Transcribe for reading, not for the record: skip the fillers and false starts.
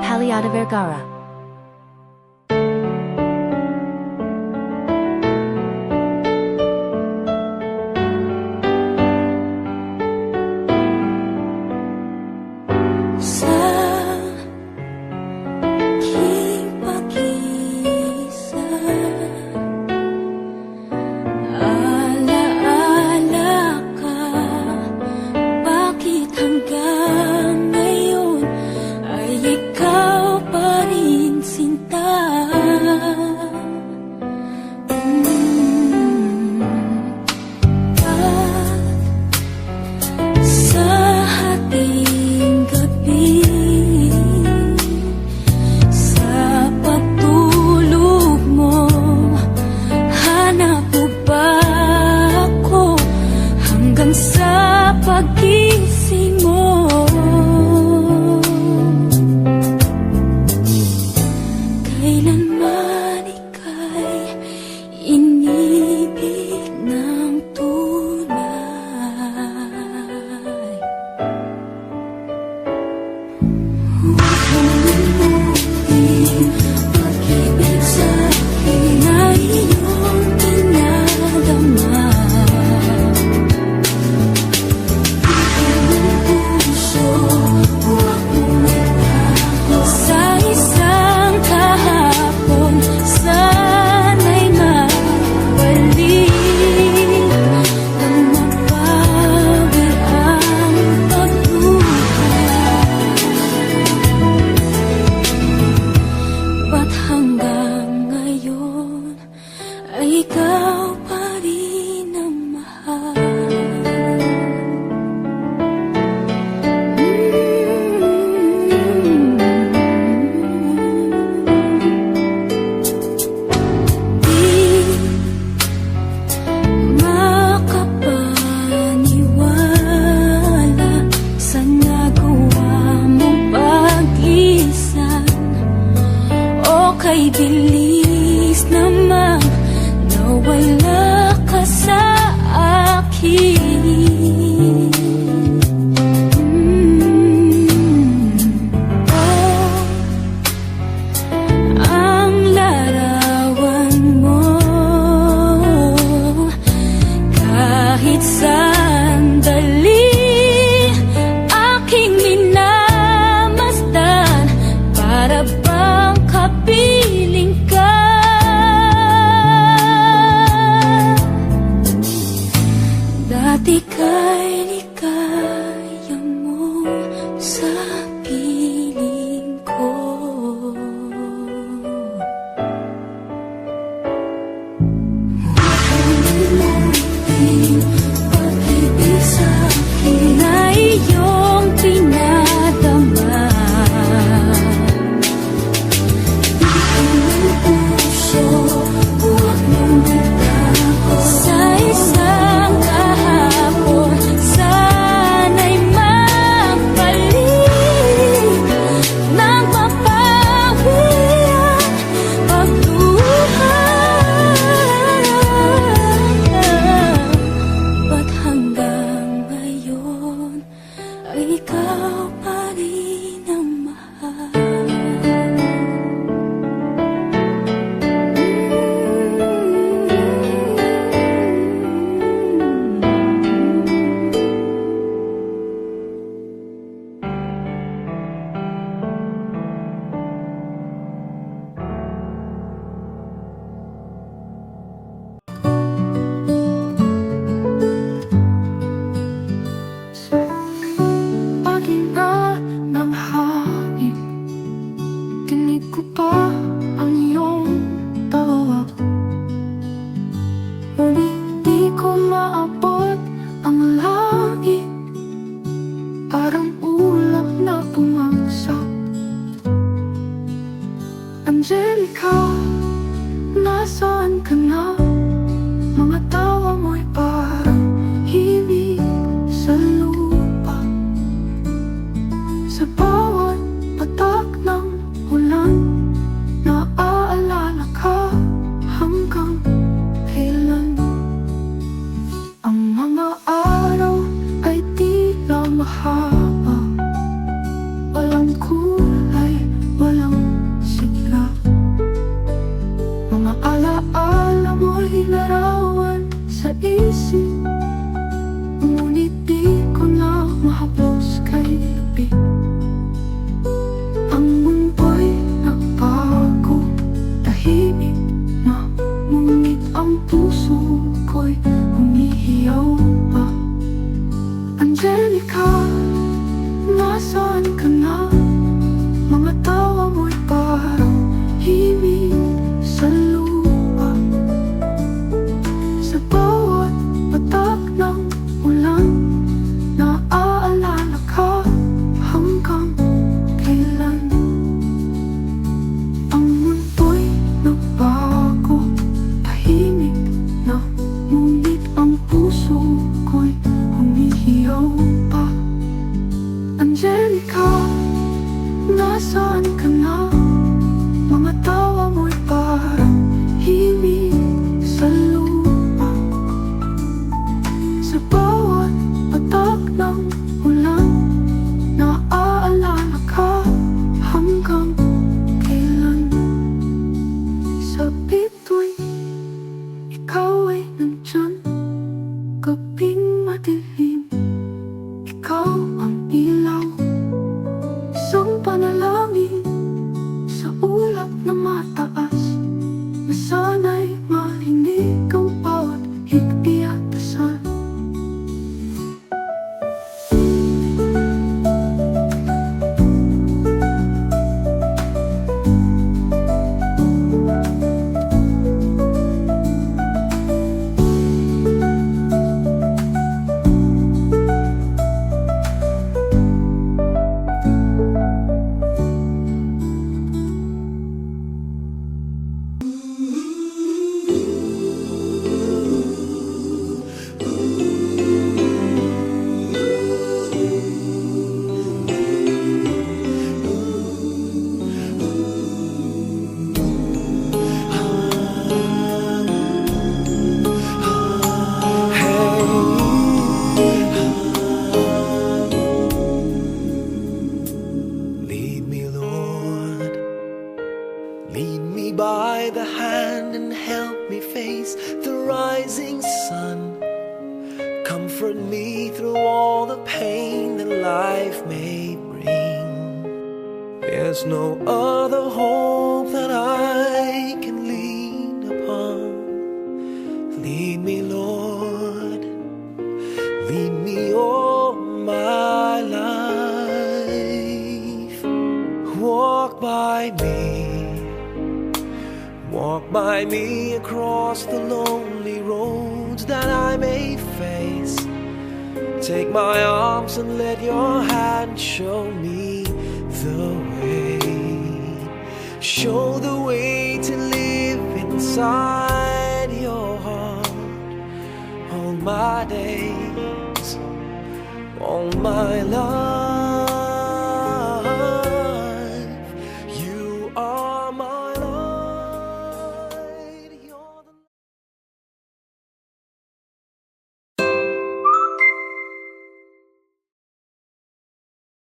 Paliada Vergara. Bilis naman na wala ka sa akin. Ang larawan mo kahit sandali aking minamasdan, para bang kapiling ka. Dati kay likaya mo sa piling ko. Umuling pag-ibig sa'kin na iyong pinadama. Huwag mong itago sa isang kahapon. Sana'y magpalit ng mapawi ang pagluha. Ba't hanggang ngayon ay ikaw pa rin ang mahal? Paghinga ng hangin, dinig ko pa ang iyong tawag. Ngunit di ko maabot ang langit, parang ulap na bumagsak. Angelica, nasaan ka na? Mga tawa mo'y parang himig sa lupa. Sa bawat patak ng ulan, naaalala ka hanggang kailan. Ang mga araw ay tila mahaba, walang kulay, Angelica, nasaan ka na? Mga tawa mo'y parang himig sa lupa. Sa bawat patak ng ulan, naaalala ka hanggang kailan. Sa bituin, ikaw ay nandyan. Gabing madilim, ikaw ang ilaw. Isang panalangin sa ulap na mataas, na sana'y marinig ang bawat higpi at dasal. Lead me, Lord. Lead me by the hand and help me face the rising sun. Comfort me through all the pain that life may bring. There's no other hope that I can lean upon. Lead me, Lord. Lead me all my life. Walk by me across the lonely roads that I may face. Take my arms and let your hand show me the way. Show the way to live inside your heart all my days, all my life.